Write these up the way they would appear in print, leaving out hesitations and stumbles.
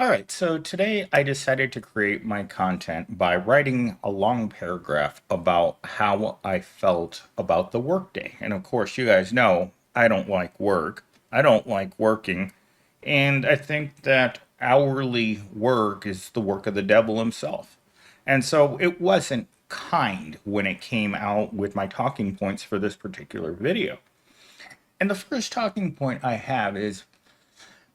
All right, so today I decided to create my content by writing a long paragraph about how I felt about the workday. And of course, you guys know I don't like work. I don't like working. And I think that hourly work is the work of the devil himself. And so it wasn't kind when it came out with my talking points for this particular video. And the first talking point I have is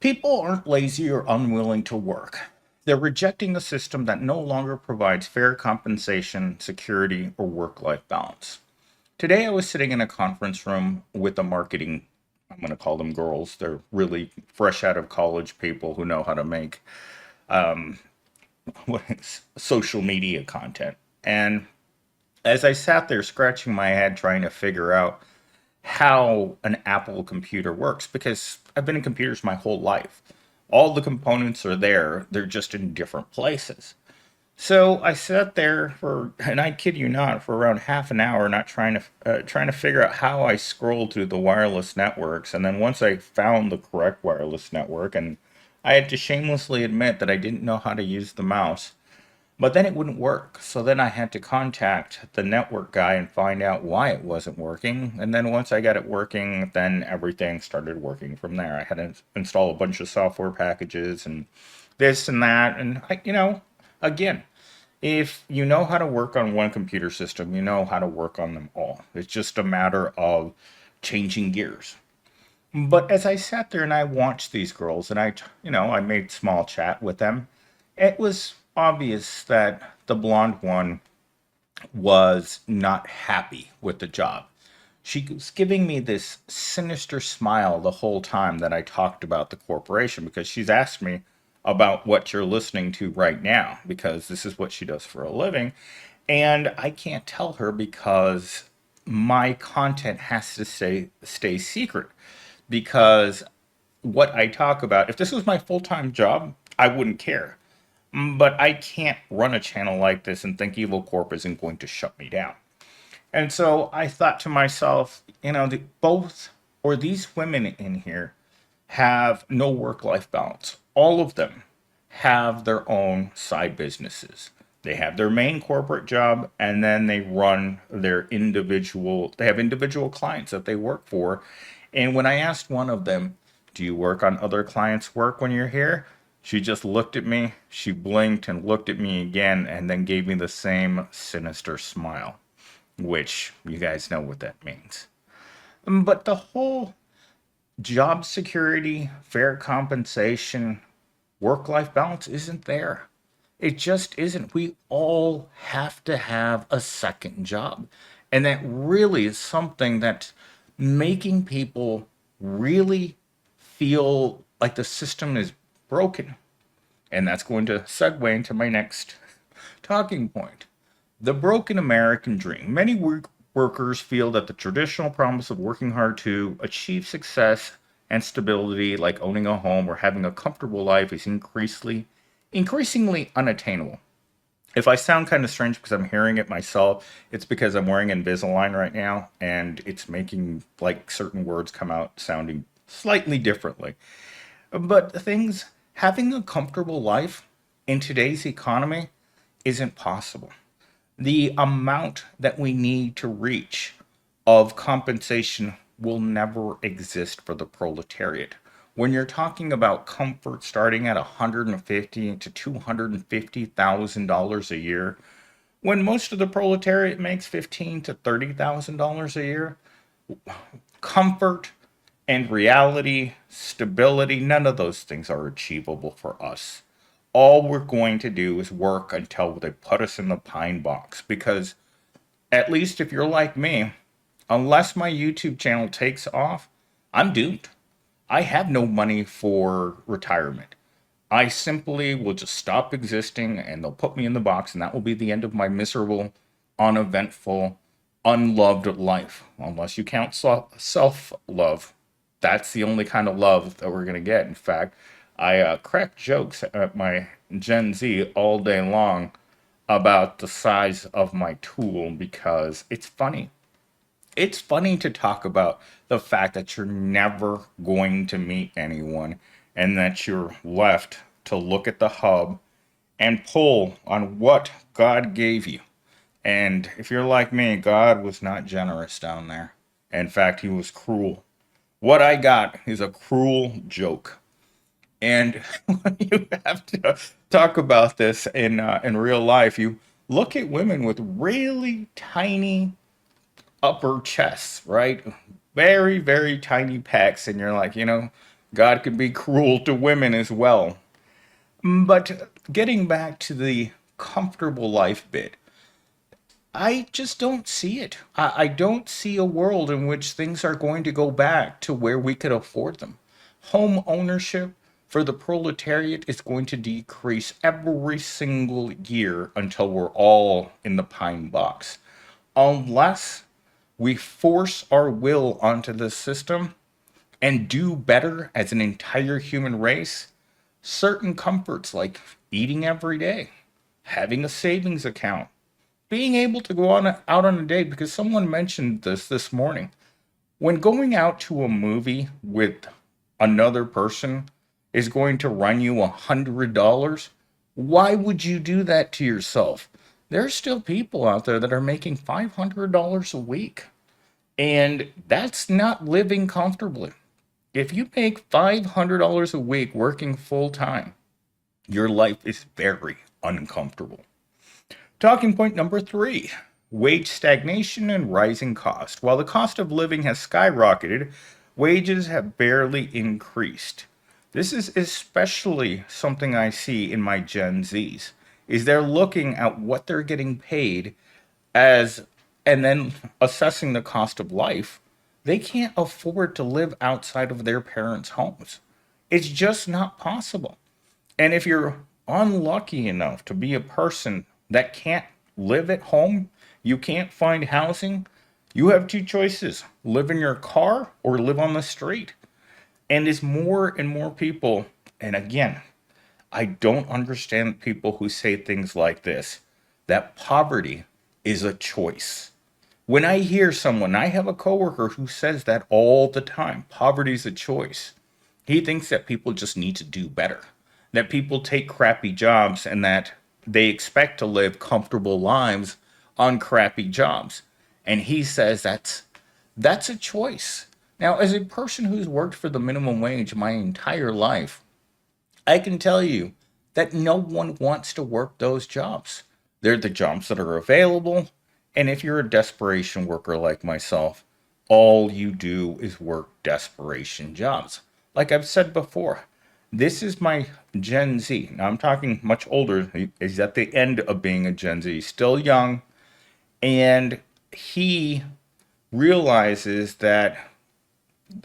people aren't lazy or unwilling to work. They're rejecting a system that no longer provides fair compensation, security, or work life balance. Today, I was sitting in a conference room with a marketing, I'm going to call them girls. They're really fresh out of college people who know how to make social media content. And as I sat there scratching my head trying to figure out how an Apple computer works, because I've been in computers my whole life. All the components are there, they're just in different places. So I sat there for, and I kid you not, for around half an hour, not trying to figure out how I scrolled through the wireless networks. And then once I found the correct wireless network, and I had to shamelessly admit that I didn't know how to use the mouse, but then it wouldn't work. So then I had to contact the network guy and find out why it wasn't working. And then once I got it working, then everything started working from there. I had to install a bunch of software packages and this and that. And again, if you know how to work on one computer system, you know how to work on them all. It's just a matter of changing gears. But as I sat there and I watched these girls and I made small chat with them, it was obvious that the blonde one was not happy with the job. She was giving me this sinister smile the whole time that I talked about the corporation because she's asked me about what you're listening to right now because this is what she does for a living. And I can't tell her because my content has to stay secret because what I talk about, if this was my full-time job, I wouldn't care. But I can't run a channel like this and think Evil Corp isn't going to shut me down. And so I thought to myself, both or these women in here have no work life balance. All of them have their own side businesses. They have their main corporate job and then they have individual clients that they work for. And when I asked one of them, do you work on other clients' work when you're here? She just looked at me, she blinked and looked at me again, and then gave me the same sinister smile, which you guys know what that means. But the whole job security, fair compensation, work life balance isn't there. It just isn't. We all have to have a second job. And that really is something that's making people really feel like the system is broken. And that's going to segue into my next talking point. The broken American dream. Many workers feel that the traditional promise of working hard to achieve success and stability, like owning a home or having a comfortable life, is increasingly unattainable. If I sound kind of strange because I'm hearing it myself, it's because I'm wearing Invisalign right now and it's making like certain words come out sounding slightly differently. But having a comfortable life in today's economy isn't possible. The amount that we need to reach of compensation will never exist for the proletariat. When you're talking about comfort starting at 150 to $250,000 a year, when most of the proletariat makes 15 to $30,000 a year, comfort and reality, stability, none of those things are achievable for us. All we're going to do is work until they put us in the pine box because at least if you're like me, unless my YouTube channel takes off, I'm doomed. I have no money for retirement. I simply will just stop existing and they'll put me in the box, and that will be the end of my miserable, uneventful, unloved life. Unless you count self love. That's the only kind of love that we're going to get. In fact, I crack jokes at my Gen Z all day long about the size of my tool because it's funny. It's funny to talk about the fact that you're never going to meet anyone and that you're left to look at the hub and pull on what God gave you. And if you're like me, God was not generous down there. In fact, he was cruel. What I got is a cruel joke. And when you have to talk about this in real life, you look at women with really tiny upper chests, right? Very, very tiny pecs, and you're like, God can be cruel to women as well. But getting back to the comfortable life bit, I just don't see it. I don't see a world in which things are going to go back to where we could afford them. Home ownership for the proletariat is going to decrease every single year until we're all in the pine box. Unless we force our will onto the system and do better as an entire human race, certain comforts like eating every day, having a savings account, being able to go out on a date, because someone mentioned this morning. When going out to a movie with another person is going to run you $100, why would you do that to yourself? There's still people out there that are making $500 a week, and that's not living comfortably. If you make $500 a week working full time, your life is very uncomfortable. Talking point number 3, wage stagnation and rising cost. While the cost of living has skyrocketed, wages have barely increased. This is especially something I see in my Gen Zs, is they're looking at what they're getting paid as and then assessing the cost of life. They can't afford to live outside of their parents' homes. It's just not possible. And if you're unlucky enough to be a person that can't live at home, you can't find housing, you have two choices: live in your car or live on the street. And as more and more people, and again, I don't understand people who say things like this, that poverty is a choice. When I hear someone, I have a coworker who says that all the time: poverty is a choice. He thinks that people just need to do better, that people take crappy jobs and that they expect to live comfortable lives on crappy jobs. And he says that's a choice. Now, as a person who's worked for the minimum wage my entire life, I can tell you that no one wants to work those jobs. They're the jobs that are available. And if you're a desperation worker like myself, all you do is work desperation jobs. Like I've said before, this is my Gen Z. Now I'm talking much older. He's at the end of being a Gen Z, still young. And he realizes that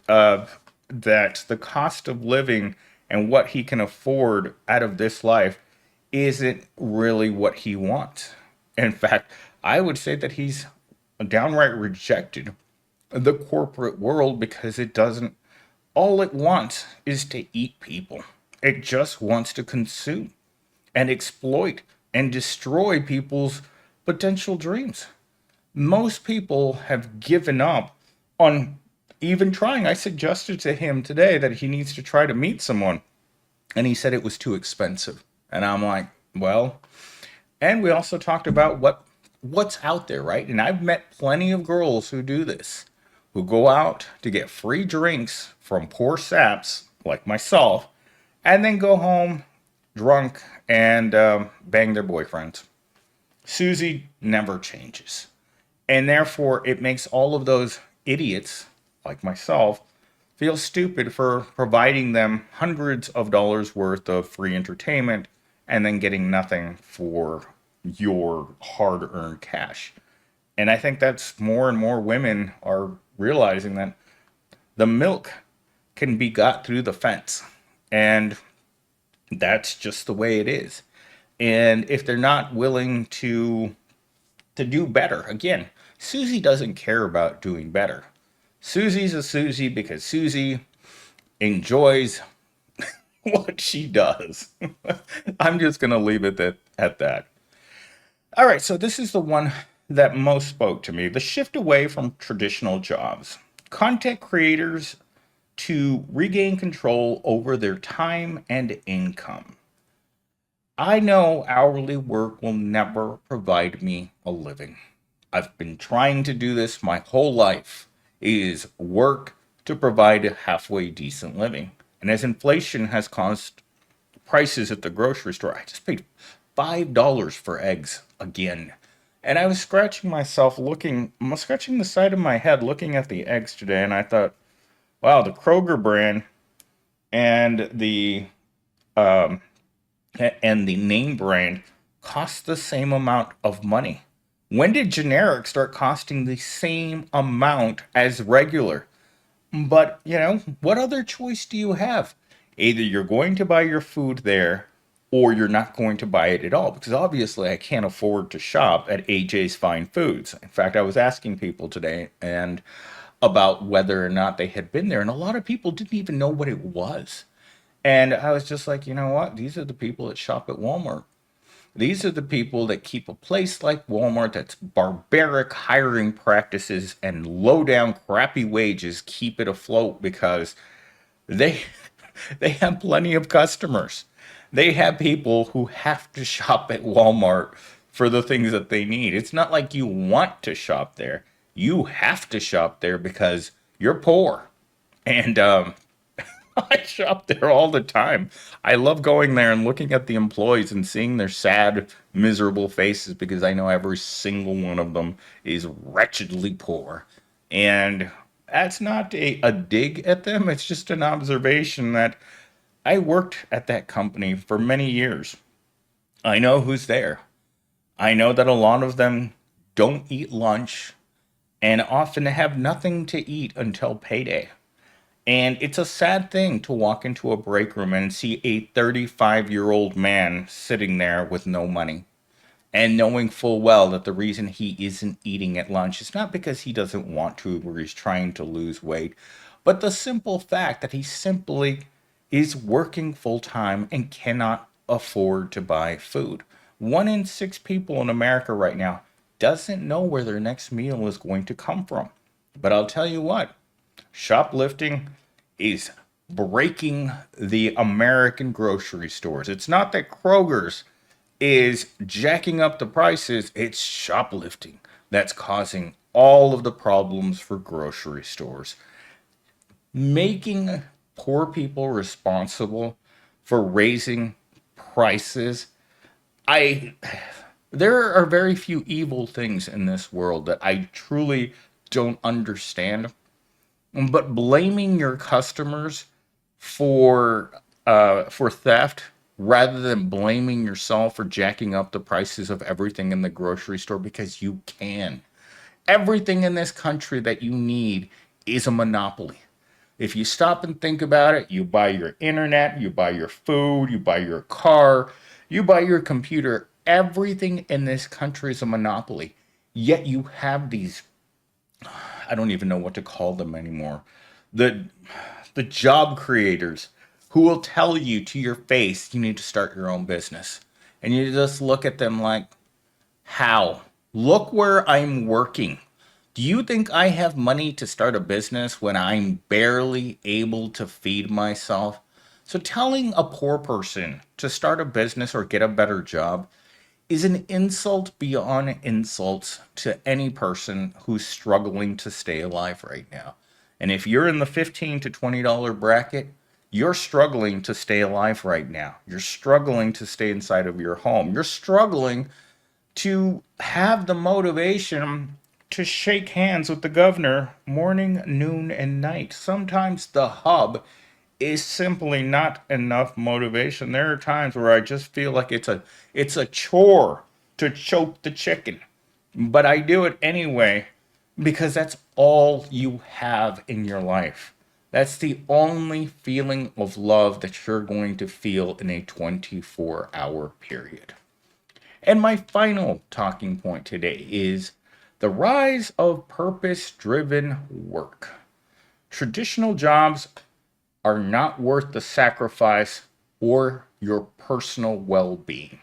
the cost of living and what he can afford out of this life isn't really what he wants. In fact, I would say that he's downright rejected the corporate world because it doesn't, all it wants is to eat people. It just wants to consume and exploit and destroy people's potential dreams. Most people have given up on even trying. I suggested to him today that he needs to try to meet someone, and he said it was too expensive. And I'm like, well, and we also talked about what's out there, right? And I've met plenty of girls who do this, who go out to get free drinks from poor saps like myself, and then go home drunk and bang their boyfriends. Susie never changes. And therefore, it makes all of those idiots like myself feel stupid for providing them hundreds of dollars worth of free entertainment and then getting nothing for your hard earned cash. And I think that's more and more women are realizing that the milk can be got through the fence. And that's just the way it is. And if they're not willing to do better, again, Susie doesn't care about doing better. Susie's a Susie because Susie enjoys what she does. I'm just going to leave it at that. All right, so this is the one that most spoke to me: the shift away from traditional jobs. Content creators to regain control over their time and income. I know hourly work will never provide me a living. I've been trying to do this my whole life, is work to provide a halfway decent living. And as inflation has caused prices at the grocery store, I just paid $5 for eggs again. And I was scratching the side of my head looking at the eggs today, and I thought, wow, the Kroger brand and um, the name brand cost the same amount of money. When did generic start costing the same amount as regular? But, what other choice do you have? Either you're going to buy your food there or you're not going to buy it at all. Because obviously, I can't afford to shop at AJ's Fine Foods. In fact, I was asking people today and about whether or not they had been there, and a lot of people didn't even know what it was. And I was just like, you know what? These are the people that shop at Walmart. These are the people that keep a place like Walmart that's barbaric hiring practices and low down crappy wages keep it afloat because they they have plenty of customers. They have people who have to shop at Walmart for the things that they need. It's not like you want to shop there. You have to shop there because you're poor. And I shop there all the time. I love going there and looking at the employees and seeing their sad, miserable faces because I know every single one of them is wretchedly poor. And that's not a dig at them, it's just an observation that I worked at that company for many years. I know who's there. I know that a lot of them don't eat lunch and often have nothing to eat until payday. And it's a sad thing to walk into a break room and see a 35-year-old man sitting there with no money and knowing full well that the reason he isn't eating at lunch is not because he doesn't want to or he's trying to lose weight, but the simple fact that he simply is working full time and cannot afford to buy food. 1 in 6 people in America right now doesn't know where their next meal is going to come from. But I'll tell you what, shoplifting is breaking the American grocery stores. It's not that Kroger's is jacking up the prices, it's shoplifting that's causing all of the problems for grocery stores. Making poor people responsible for raising prices. I There are very few evil things in this world that I truly don't understand. But blaming your customers for theft rather than blaming yourself for jacking up the prices of everything in the grocery store because you can. Everything in this country that you need is a monopoly. If you stop and think about it, you buy your internet, you buy your food, you buy your car, you buy your computer. Everything in this country is a monopoly. Yet you have these, I don't even know what to call them anymore. The the job creators who will tell you to your face you need to start your own business. And you just look at them like, how? Look where I'm working. Do you think I have money to start a business when I'm barely able to feed myself? So telling a poor person to start a business or get a better job is an insult beyond insults to any person who's struggling to stay alive right now. And if you're in the $15 to $20 bracket, you're struggling to stay alive right now. You're struggling to stay inside of your home. You're struggling to have the motivation to shake hands with the governor morning, noon, and night. Sometimes the hub is simply not enough motivation. There are times where I just feel like it's a chore to choke the chicken. But I do it anyway because that's all you have in your life. That's the only feeling of love that you're going to feel in a 24-hour period. And my final talking point today is the rise of purpose driven work. Traditional jobs are not worth the sacrifice or your personal well being.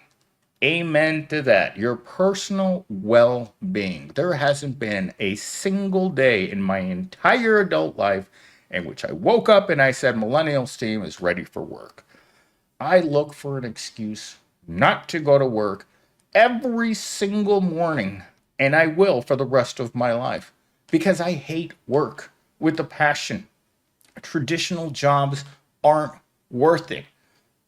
Amen to that. Your personal well being. There hasn't been a single day in my entire adult life in which I woke up and I said, Millennials team is ready for work. I look for an excuse not to go to work every single morning, and I will for the rest of my life because I hate work with a passion. Traditional jobs aren't worth it.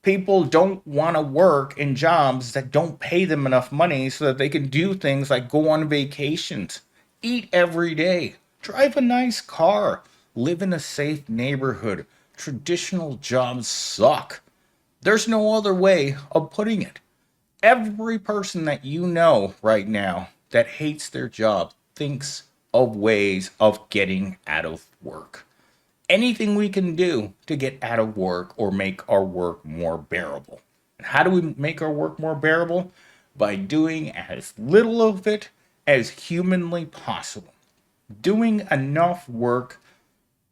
People don't want to work in jobs that don't pay them enough money so that they can do things like go on vacations, eat every day, drive a nice car, live in a safe neighborhood. Traditional jobs suck. There's no other way of putting it. Every person that you know right now that hates their job thinks of ways of getting out of work. Anything we can do to get out of work or make our work more bearable. And how do we make our work more bearable? By doing as little of it as humanly possible. Doing enough work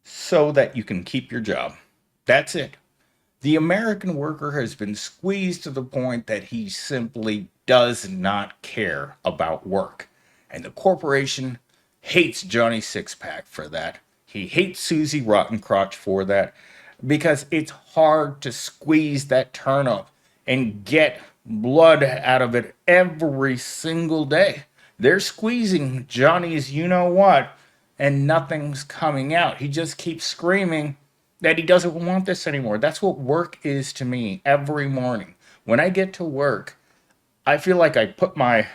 so that you can keep your job. That's it. The American worker has been squeezed to the point that he simply does not care about work. And the corporation hates Johnny Sixpack for that. He hates Susie Rottencrotch for that because it's hard to squeeze that turnip and get blood out of it every single day. They're squeezing Johnny's you know what, and nothing's coming out. He just keeps screaming that he doesn't want this anymore. That's what work is to me every morning. When I get to work, I feel like I put my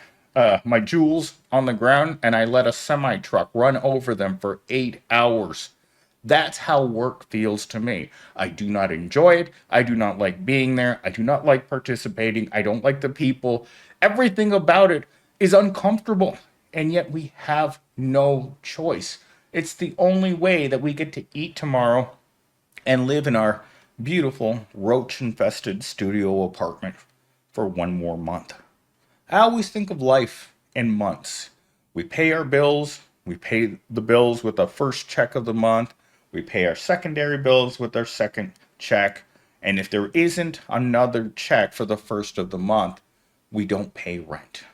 jewels on the ground and I let a semi truck run over them for 8 hours. That's how work feels to me. I do not enjoy it. I do not like being there. I do not like participating. I don't like the people. Everything about it is uncomfortable. And yet we have no choice. It's the only way that we get to eat tomorrow and live in our beautiful roach infested studio apartment for one more month. I always think of life in months. We pay our bills, we pay the bills with our first check of the month, we pay our secondary bills with our second check, and if there isn't another check for the first of the month, we don't pay rent.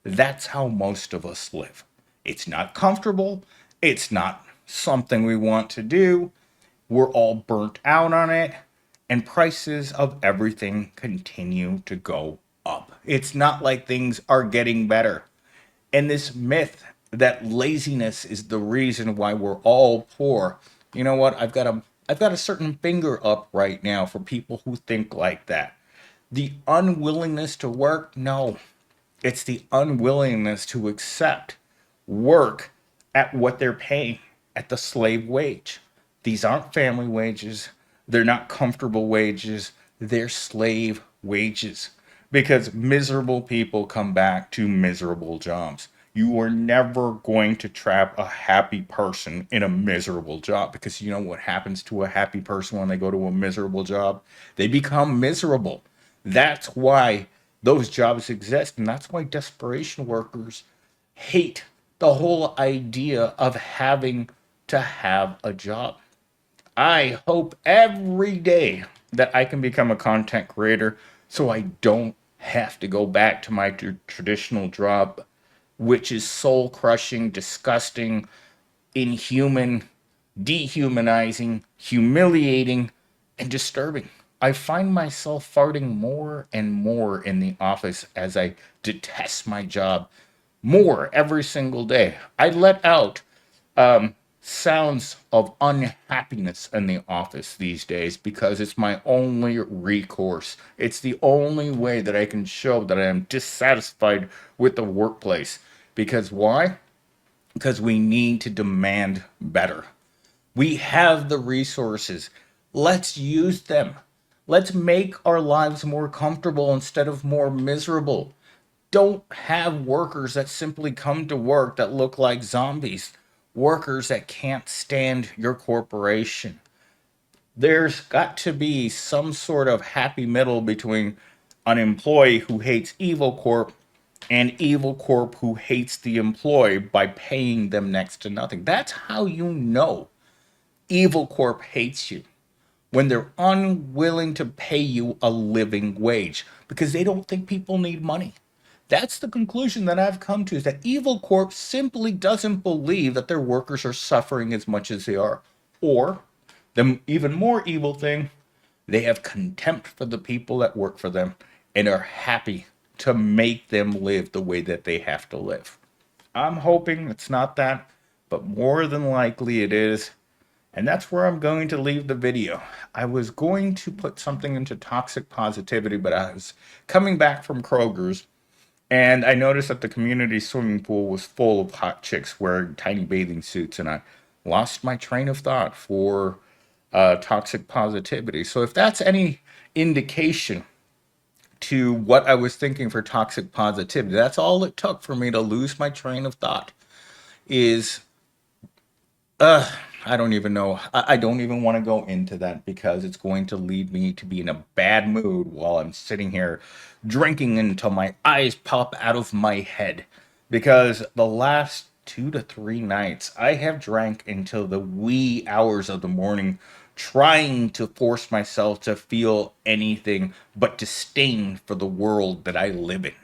That's how most of us live. It's not comfortable, it's not something we want to do, we're all burnt out on it, and prices of everything continue to go up. It's not like things are getting better. And this myth that laziness is the reason why we're all poor. You know what? I've got a certain finger up right now for people who think like that. The unwillingness to work, no. It's the unwillingness to accept work at what they're paying at the slave wage. These aren't family wages. They're not comfortable wages. They're slave wages. Because miserable people come back to miserable jobs. You are never going to trap a happy person in a miserable job because you know what happens to a happy person when they go to a miserable job? They become miserable. That's why those jobs exist. And that's why desperation workers hate the whole idea of having to have a job. I hope every day that I can become a content creator so I don't have to go back to my traditional job, which is soul crushing, disgusting, inhuman, dehumanizing, humiliating, and disturbing. I find myself farting more and more in the office as I detest my job more every single day. I let out sounds of unhappiness in the office these days because it's my only recourse. It's the only way that I can show that I am dissatisfied with the workplace. Because why? Because we need to demand better. We have the resources. Let's use them. Let's make our lives more comfortable instead of more miserable. Don't have workers that simply come to work that look like zombies. Workers that can't stand your corporation. There's got to be some sort of happy middle between an employee who hates Evil Corp and Evil Corp who hates the employee by paying them next to nothing. That's how you know Evil Corp hates you. When they're unwilling to pay you a living wage because they don't think people need money. That's the conclusion that I've come to is that Evil Corp simply doesn't believe that their workers are suffering as much as they are. Or, the even more evil thing, they have contempt for the people that work for them and are happy to make them live the way that they have to live. I'm hoping it's not that, but more than likely it is. And that's where I'm going to leave the video. I was going to put something into toxic positivity, but I was coming back from Kroger's and I noticed that the community swimming pool was full of hot chicks wearing tiny bathing suits, and I lost my train of thought for toxic positivity. So if that's any indication to what I was thinking for toxic positivity, that's all it took for me to lose my train of thought. Is I don't even know. I don't even want to go into that because it's going to lead me to be in a bad mood while I'm sitting here drinking until my eyes pop out of my head. Because the last 2 to 3 nights, I have drank until the wee hours of the morning, trying to force myself to feel anything but disdain for the world that I live in.